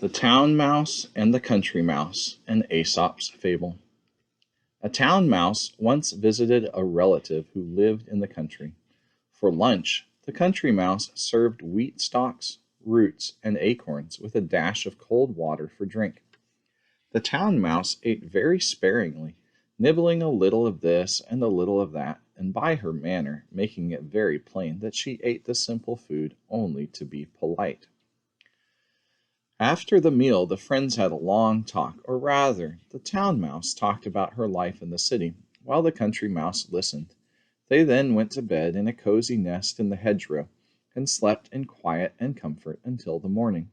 The Town Mouse and the Country Mouse, an Aesop's Fable. A town mouse once visited a relative who lived in the country. For lunch, the country mouse served wheat stalks, roots, and acorns with a dash of cold water for drink. The town mouse ate very sparingly, nibbling a little of this and a little of that, and by her manner making it very plain that she ate the simple food only to be polite. After the meal, the friends had a long talk, or rather, the town mouse talked about her life in the city, while the country mouse listened. They then went to bed in a cozy nest in the hedgerow, and slept in quiet and comfort until the morning.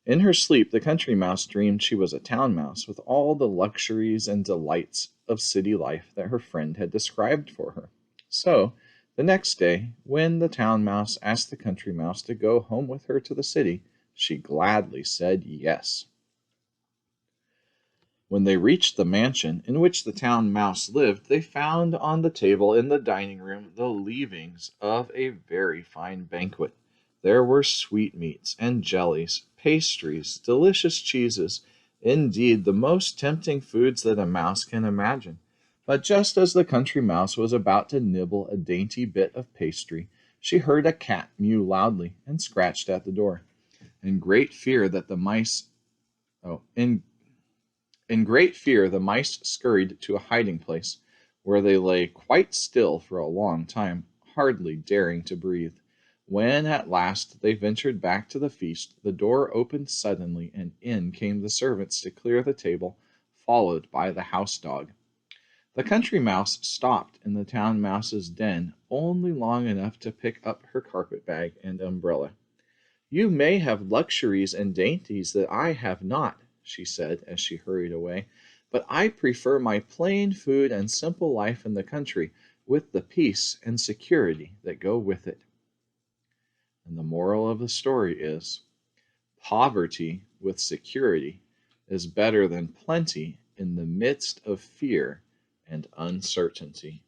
In her sleep, the country mouse dreamed she was a town mouse with all the luxuries and delights of city life that her friend had described for her. So, the next day, when the town mouse asked the country mouse to go home with her to the city, she gladly said yes. When they reached the mansion in which the town mouse lived, they found on the table in the dining room the leavings of a very fine banquet. There were sweetmeats and jellies, pastries, delicious cheeses, indeed, the most tempting foods that a mouse can imagine. But just as the country mouse was about to nibble a dainty bit of pastry, she heard a cat mew loudly and scratched at the door. In great fear that the mice oh, in great fear the mice scurried to a hiding place, where they lay quite still for a long time, hardly daring to breathe. When at last they ventured back to the feast, the door opened suddenly, and in came the servants to clear the table, followed by the house dog. The country mouse stopped in the town mouse's den only long enough to pick up her carpet bag and umbrella. "You may have luxuries and dainties that I have not," she said as she hurried away, "but I prefer my plain food and simple life in the country, with the peace and security that go with it." And the moral of the story is, poverty with security is better than plenty in the midst of fear and uncertainty.